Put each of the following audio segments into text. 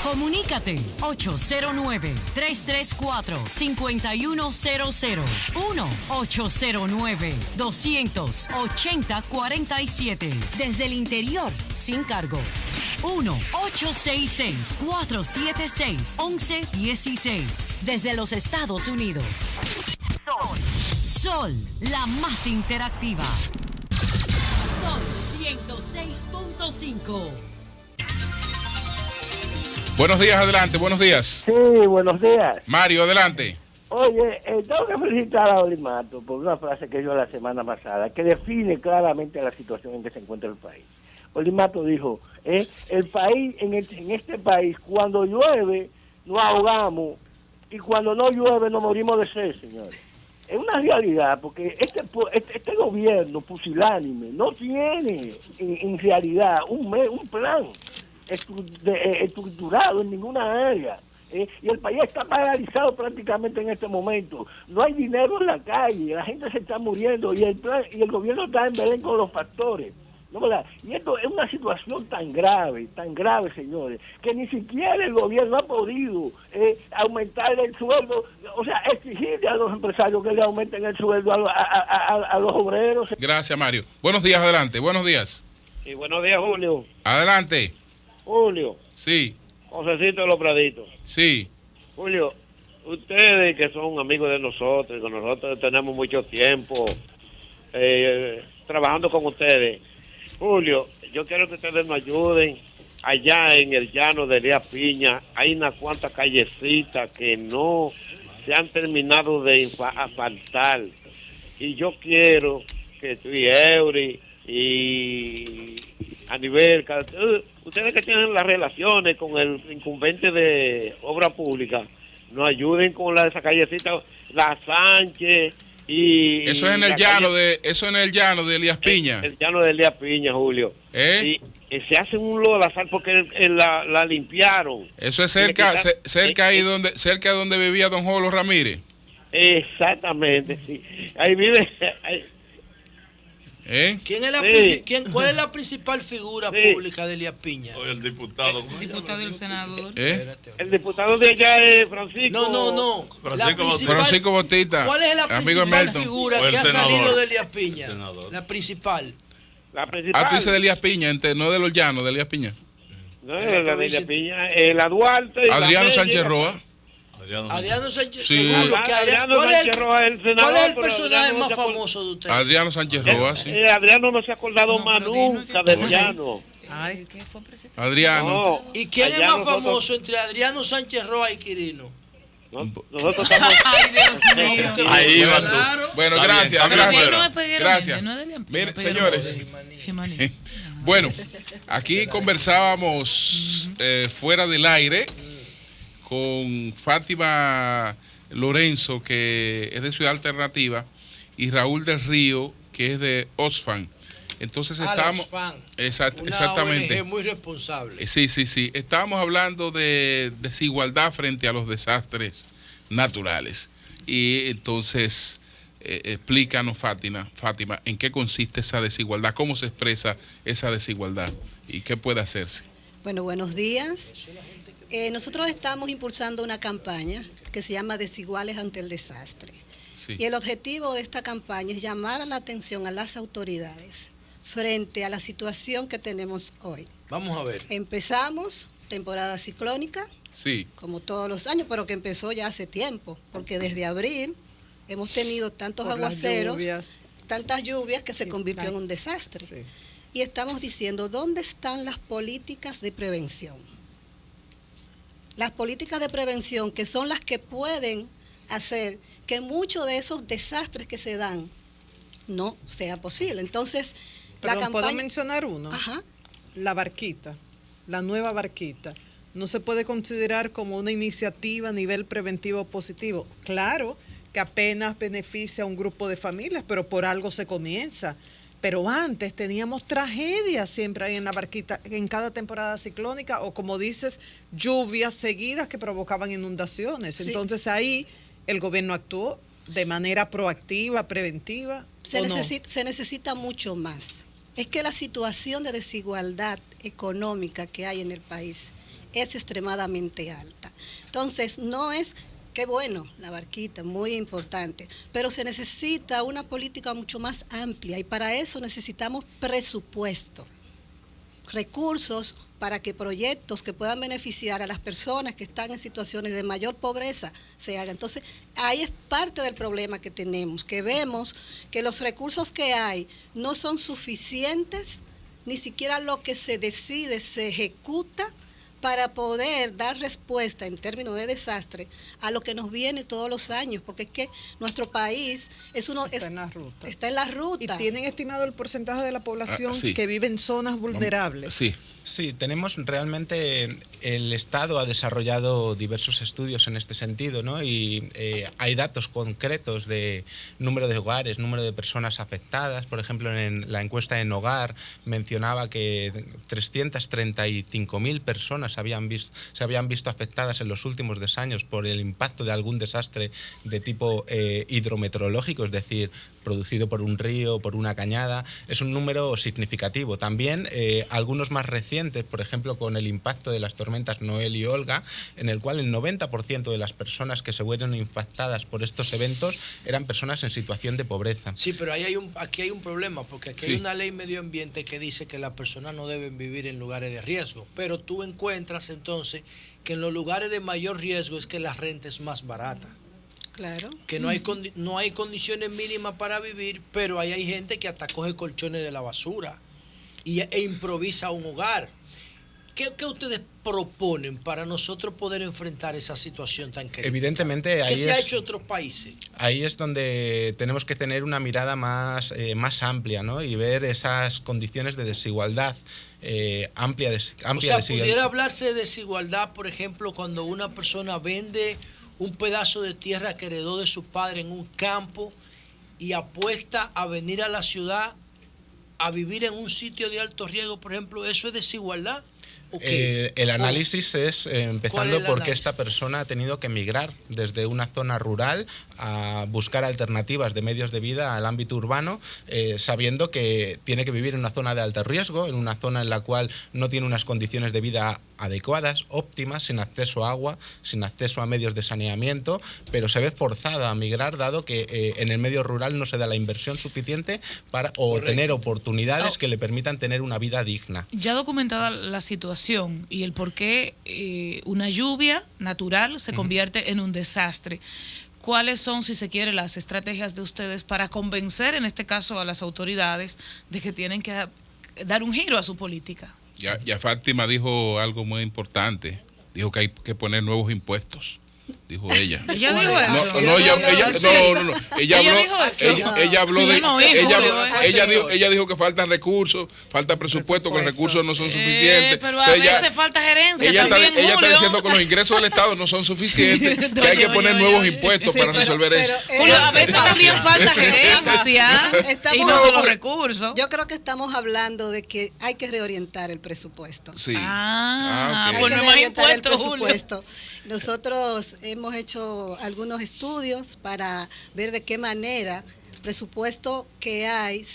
Comunícate 809-334-5100 1-809-280-47 desde el interior sin cargos 1-866-476-1116 desde los Estados Unidos. Sol, la más interactiva. Sol 106.5. Buenos días, adelante, buenos días. Sí, buenos días. Mario, adelante. Oye, tengo que felicitar a Olimato por una frase que dio la semana pasada, que define claramente la situación en que se encuentra el país. Olimato dijo, el país, en este país, cuando llueve, nos ahogamos, y cuando no llueve, nos morimos de sed, señores. Es una realidad, porque este gobierno pusilánime no tiene en realidad un plan estructurado en ninguna área. Y el país está paralizado prácticamente en este momento. No hay dinero en la calle, la gente se está muriendo y el gobierno está en Belén con los factores. ¿No, verdad? Y esto es una situación tan grave, señores, que ni siquiera el gobierno ha podido aumentar el sueldo, o sea, exigirle a los empresarios que le aumenten el sueldo a los obreros. Gracias, Mario. Buenos días, adelante, buenos días. Sí, buenos días, Julio. Adelante. Julio. Sí. Josecito de los Praditos. Sí. Julio, ustedes que son amigos de nosotros, que nosotros tenemos mucho tiempo trabajando con ustedes. Julio, yo quiero que ustedes nos ayuden. Allá en el llano de Elías Piña hay unas cuantas callecitas que no se han terminado de asfaltar. Y yo quiero que tú y Eury y Aníbal, ustedes que tienen las relaciones con el incumbente de obra pública, nos ayuden con esa callecita, la Sánchez y... Eso es en el llano de Elías Piña. El llano de Elías Piña, Julio. Y se hace un lodazal porque la limpiaron. Eso es cerca donde vivía don Jolo Ramírez. Exactamente, sí. Ahí vive... ¿Cuál es la principal figura pública de Elías Piña? El diputado. El diputado y el senador. El diputado de allá es Francisco. No. Francisco Botita. ¿Cuál es la principal figura que ha salido de Elías Piña? La principal. Tú dices de Elías Piña, no de los llanos, de Elías Piña. No, la de Elías Piña, la Duarte. Adriano Sánchez Roa. Adriano Sánchez, sí. seguro que Adriano Sánchez Roa es el senador. ¿Cuál es el personaje más famoso de usted? Adriano Sánchez Roa, sí. Adriano no se ha acordado más nunca de Adriano. Ay, ¿qué fue presidente? Adriano. ¿Y quién es más famoso entre Adriano Sánchez Roa y Quirino? Nosotros estamos... Ay, Dios mío. Ahí va tú. Bueno, gracias. Gracias. Miren, señores. Bueno, aquí conversábamos fuera del aire con Fátima Lorenzo, que es de Ciudad Alternativa, y Raúl del Río, que es de Oxfam. Entonces estamos... Exactamente. ONG muy responsable. Sí. Estábamos hablando de desigualdad frente a los desastres naturales. Y entonces, explícanos, Fátima, en qué consiste esa desigualdad, cómo se expresa esa desigualdad y qué puede hacerse. Bueno, buenos días. Nosotros estamos impulsando una campaña que se llama Desiguales ante el Desastre. Sí. Y el objetivo de esta campaña es llamar la atención a las autoridades frente a la situación que tenemos hoy. Vamos a ver. Empezamos temporada ciclónica, sí, como todos los años, pero que empezó ya hace tiempo, porque desde abril hemos tenido tantos aguaceros, tantas lluvias que se convirtió en un desastre. Sí. Y estamos diciendo, ¿dónde están las políticas de prevención? Las políticas de prevención que son las que pueden hacer que muchos de esos desastres que se dan no sea posible. Entonces, la campaña... ¿Puedo mencionar uno? Ajá. La barquita, la nueva barquita. No se puede considerar como una iniciativa a nivel preventivo positivo. Claro que apenas beneficia a un grupo de familias, pero por algo se comienza. Pero antes teníamos tragedias siempre ahí en la barquita, en cada temporada ciclónica, o como dices, lluvias seguidas que provocaban inundaciones. Sí. Entonces ahí el gobierno actuó de manera proactiva, preventiva. Se necesita mucho más. Es que la situación de desigualdad económica que hay en el país es extremadamente alta. Entonces, no es... Qué bueno, la barquita, muy importante, pero se necesita una política mucho más amplia y para eso necesitamos presupuesto, recursos para que proyectos que puedan beneficiar a las personas que están en situaciones de mayor pobreza se hagan. Entonces, ahí es parte del problema que tenemos, que vemos que los recursos que hay no son suficientes, ni siquiera lo que se decide se ejecuta para poder dar respuesta en términos de desastre a lo que nos viene todos los años, porque es que nuestro país está en la ruta. Está en la ruta. ¿Y tienen estimado el porcentaje de la población que vive en zonas vulnerables? Sí, tenemos realmente, el Estado ha desarrollado diversos estudios en este sentido, ¿no? Y hay datos concretos de número de hogares, número de personas afectadas. Por ejemplo, en la encuesta en Hogar mencionaba que 335.000 personas se habían visto afectadas en los últimos 2 años por el impacto de algún desastre de tipo hidrometeorológico, es decir, producido por un río, por una cañada. Es un número significativo. También algunos más recientes, por ejemplo, con el impacto de las tormentas Noel y Olga, en el cual el 90% de las personas que se vieron impactadas por estos eventos eran personas en situación de pobreza. Sí, pero aquí hay un problema, porque aquí hay una ley medio ambiente que dice que las personas no deben vivir en lugares de riesgo, pero tú encuentras entonces que en los lugares de mayor riesgo es que la renta es más barata. Claro. Que no hay condiciones mínimas para vivir, pero ahí hay gente que hasta coge colchones de la basura e improvisa un hogar. ¿Qué ustedes proponen para nosotros poder enfrentar esa situación tan crítica? Evidentemente, ¿Qué se ha hecho en otros países? Ahí es donde tenemos que tener una mirada más amplia, ¿no? Y ver esas condiciones de desigualdad. Amplia desigualdad. ¿Pudiera hablarse de desigualdad, por ejemplo, cuando una persona vende un pedazo de tierra que heredó de su padre en un campo y apuesta a venir a la ciudad a vivir en un sitio de alto riesgo, por ejemplo? ¿Eso es desigualdad? El análisis es empezando porque esta persona ha tenido que emigrar desde una zona rural a buscar alternativas de medios de vida al ámbito urbano, sabiendo que tiene que vivir en una zona de alto riesgo, en una zona en la cual no tiene unas condiciones de vida adecuadas, óptimas, sin acceso a agua, sin acceso a medios de saneamiento, pero se ve forzada a migrar dado que en el medio rural no se da la inversión suficiente para tener oportunidades que le permitan tener una vida digna. Ya documentada la situación y el por qué una lluvia natural se convierte en un desastre, ¿cuáles son, si se quiere, las estrategias de ustedes para convencer, en este caso, a las autoridades de que tienen que dar un giro a su política? Ya Fátima dijo algo muy importante. Dijo que hay que poner nuevos impuestos. Dijo ella. ¿Ella dijo eso? Ella dijo que faltan recursos, falta presupuesto, que los recursos no son suficientes. Pero a veces falta gerencia. Ella está diciendo que los ingresos del Estado no son suficientes, que hay que poner nuevos impuestos para resolver eso. Julio, a veces también falta gerencia y no solo recursos. Yo creo que estamos hablando de que hay que reorientar el presupuesto. Sí. Pues no más impuestos, Julio. Nosotros hemos hecho algunos estudios para ver de qué manera el presupuesto que hay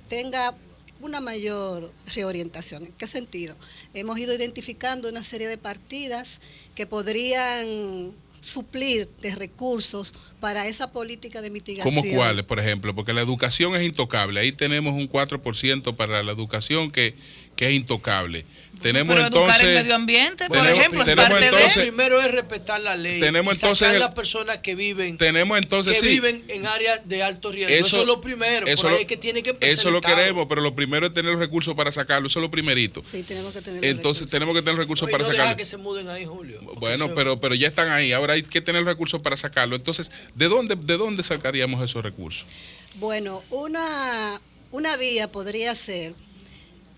tenga una mayor reorientación. ¿En qué sentido? Hemos ido identificando una serie de partidas que podrían suplir de recursos para esa política de mitigación. ¿Cómo cuáles, por ejemplo? Porque la educación es intocable. Ahí tenemos un 4% para la educación que es intocable. Tenemos pero entonces educar el medio ambiente, por ejemplo, es parte de... Primero es respetar la ley. Tenemos entonces sacar las personas que viven viven en áreas de alto riesgo. Eso es lo primero. Por ahí es que tiene que empezar. Eso lo queremos, pero lo primero es tener los recursos para sacarlo. Eso es lo primerito. Sí, tenemos que tener entonces tenemos que tener los recursos para sacarlo. No que se muden ahí, Julio. Bueno, pero ya están ahí. Ahora hay que tener los recursos para sacarlo. Entonces, ¿de dónde sacaríamos esos recursos? Bueno, una vía podría ser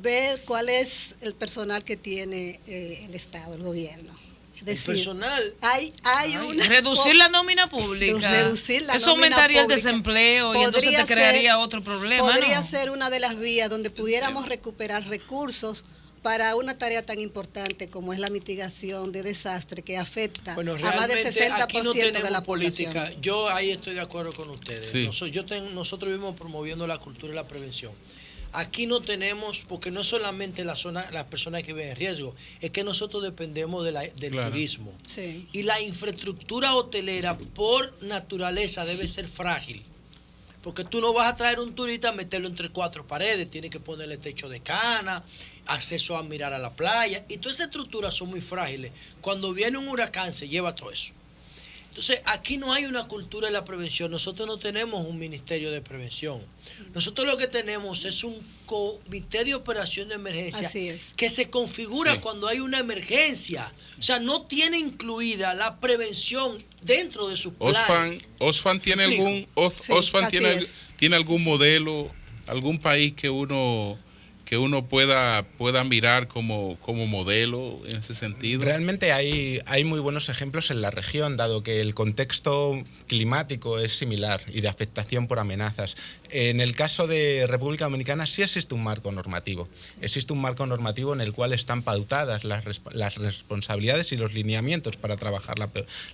ver cuál es el personal que tiene el Estado, el gobierno. Es decir, el personal. Hay una reducir la nómina pública. Eso aumentaría el desempleo y entonces te crearía otro problema. Podría ser una de las vías donde pudiéramos recuperar recursos para una tarea tan importante como es la mitigación de desastre que afecta a más del 60% de la política. Población. Yo ahí estoy de acuerdo con ustedes. Sí. Nosotros vivimos promoviendo la cultura y la prevención. Aquí no tenemos, porque no solamente las personas que viven en riesgo, es que nosotros dependemos del turismo. Sí. Y la infraestructura hotelera por naturaleza debe ser frágil. Porque tú no vas a traer un turista a meterlo entre 4 paredes, tienes que ponerle techo de cana, acceso a mirar a la playa, y todas esas estructuras son muy frágiles. Cuando viene un huracán se lleva todo eso. Entonces, aquí no hay una cultura de la prevención. Nosotros no tenemos un ministerio de prevención. Nosotros lo que tenemos es un comité de operación de emergencia que se configura cuando hay una emergencia. O sea, no tiene incluida la prevención dentro de su plan. ¿Osfan tiene tiene algún modelo, algún país que uno pueda mirar como modelo en ese sentido? Realmente hay muy buenos ejemplos en la región, dado que el contexto climático es similar y de afectación por amenazas. En el caso de República Dominicana sí existe un marco normativo. Existe un marco normativo en el cual están pautadas las responsabilidades y los lineamientos para trabajar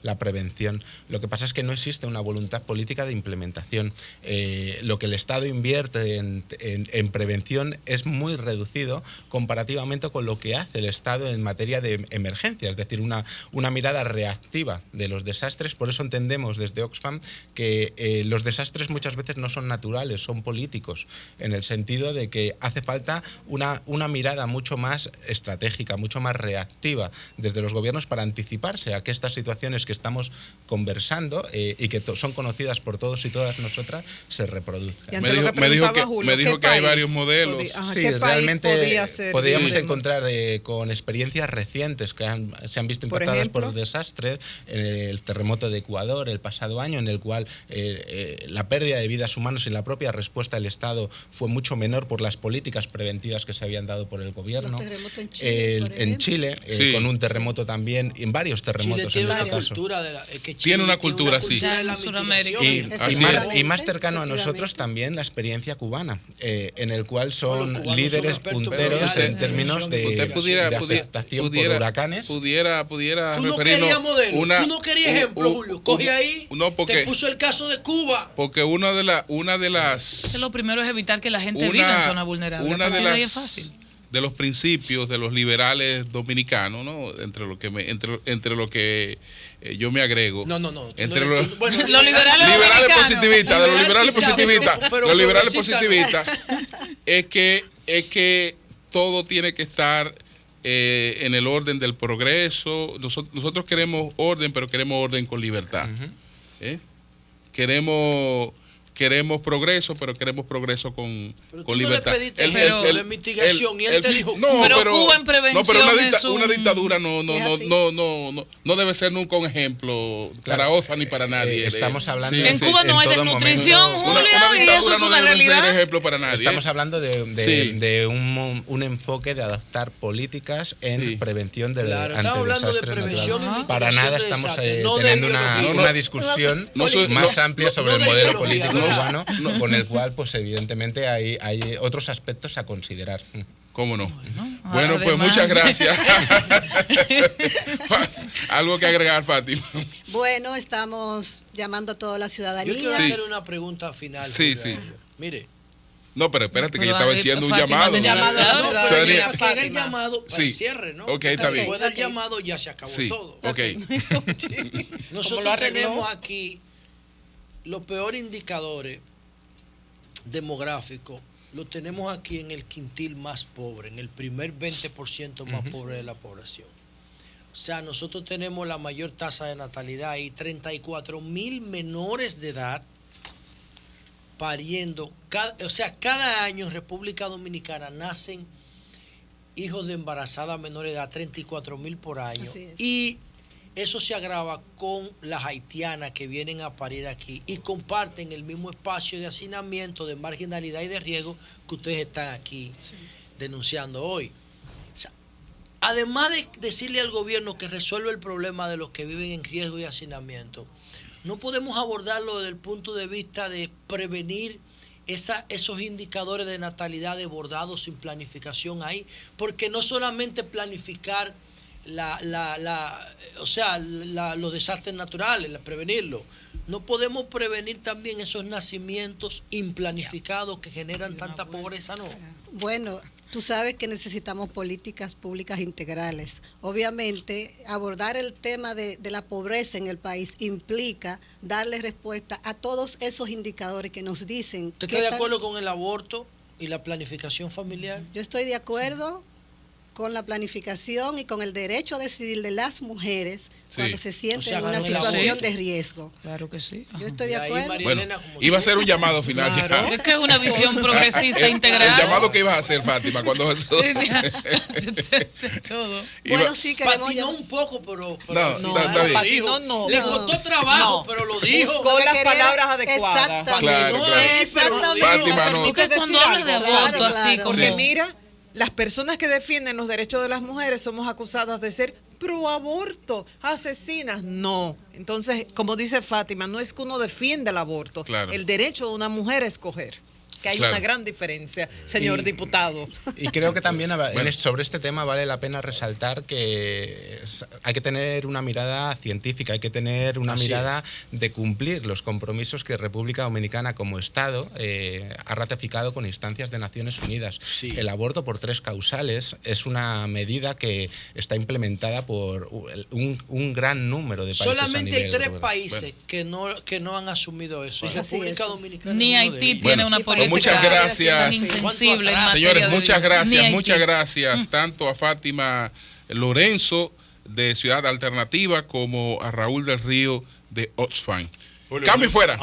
la prevención. Lo que pasa es que no existe una voluntad política de implementación. Lo que el Estado invierte en prevención es muy reducido comparativamente con lo que hace el Estado en materia de emergencia, es decir, una mirada reactiva de los desastres. Por eso entendemos desde Oxfam que los desastres muchas veces no son naturales, son políticos, en el sentido de que hace falta una mirada mucho más estratégica, mucho más reactiva desde los gobiernos para anticiparse a que estas situaciones que estamos conversando y que son conocidas por todos y todas nosotras se reproduzcan. Me dijo que hay varios modelos. Sí, realmente podríamos encontrar con experiencias recientes que se han visto impactadas por desastres, el terremoto de Ecuador el pasado año, en el cual la pérdida de vidas humanas y la propia respuesta del Estado fue mucho menor por las políticas preventivas que se habían dado por el gobierno. En Chile, con un terremoto también, y en varios terremotos. Chile tiene una cultura tiene una cultura, sí. Y más cercano a nosotros también la experiencia cubana, en el cual son líderes punteros en términos de afectación por huracanes. Pudiera Tú no referirnos querías modelo, tú no querías ejemplo, Julio. Coge ahí, te puso el caso de Cuba. Porque una de las... Lo primero es evitar que la gente viva en zona vulnerable. Una de los principios de los liberales dominicanos, ¿no? Entre lo que yo me agrego. No. Entre los liberales positivistas, de los liberales positivistas, es que todo tiene que estar en el orden del progreso. Nosotros queremos orden, pero queremos orden con libertad. Queremos progreso, pero queremos progreso con libertad. No le pediste ejemplo de mitigación y él te dijo... Pero Cuba en prevención una dictadura no debe ser nunca un ejemplo para OFA ni para nadie. Estamos hablando en Cuba no hay desnutrición, Julio, y eso es una realidad. Ser ejemplo para nadie. Estamos hablando de un enfoque de adaptar políticas en prevención ante desastres naturales. Para nada estamos teniendo una discusión más amplia sobre el modelo político cubano, con el cual, pues evidentemente hay otros aspectos a considerar. ¿Cómo no? Bueno, pues muchas gracias. Algo que agregar, Fátima. Bueno, estamos llamando a toda la ciudadanía. Yo quiero hacer una pregunta final. Sí. Mire. No, pero espérate, que yo estaba diciendo un llamado. Que haga el llamado para el cierre, ¿no? Ok, está bien. Después del llamado ya se acabó todo. Ok. Nosotros tenemos aquí los peores indicadores demográficos. Lo tenemos aquí en el quintil más pobre, en el primer 20% más pobre de la población. O sea, nosotros tenemos la mayor tasa de natalidad y 34,000 menores de edad pariendo. Cada año en República Dominicana nacen hijos de embarazadas menores de edad, 34,000 por año. Y eso se agrava con las haitianas que vienen a parir aquí y comparten el mismo espacio de hacinamiento, de marginalidad y de riesgo que ustedes están aquí denunciando hoy. O sea, además de decirle al gobierno que resuelva el problema de los que viven en riesgo y hacinamiento, no podemos abordarlo desde el punto de vista de prevenir esos indicadores de natalidad desbordados sin planificación ahí, porque no solamente planificar los desastres naturales, prevenirlo. ¿No podemos prevenir también esos nacimientos implanificados que generan tanta pobreza? No. Bueno, tú sabes que necesitamos políticas públicas integrales. Obviamente, abordar el tema de la pobreza en el país implica darle respuesta a todos esos indicadores que nos dicen. ¿Usted está de acuerdo con el aborto y la planificación familiar? Yo estoy de acuerdo con la planificación y con el derecho a decidir de las mujeres cuando se sienten en una situación de riesgo. Claro que sí. Yo estoy de acuerdo. Bueno, iba a ser un llamado final. Claro. Es que es una visión progresista integral. El llamado que ibas a hacer, Fátima, cuando todo. Bueno, sí queremos patinó un poco, pero no, le costó trabajo, pero lo dijo. Buscó las palabras adecuadas. Exactamente. Fátima, no. Porque cuando hablas de aborto así, porque mira, las personas que defienden los derechos de las mujeres somos acusadas de ser proaborto, asesinas. No. Entonces, como dice Fátima, no es que uno defienda el aborto, el derecho de una mujer a escoger. Que hay una gran diferencia, señor diputado. Y creo que también sobre este tema vale la pena resaltar que hay que tener una mirada científica, hay que tener una mirada de cumplir los compromisos que República Dominicana como Estado ha ratificado con instancias de Naciones Unidas. Sí. El aborto por 3 causales es una medida que está implementada por un gran número de países. Solamente hay 3 países que no han asumido eso. República Dominicana. Ni Haití tiene una política. Muchas gracias, señores, muchas gracias tanto a Fátima Lorenzo de Ciudad Alternativa como a Raúl del Río de Oxfam. Cambio y fuera.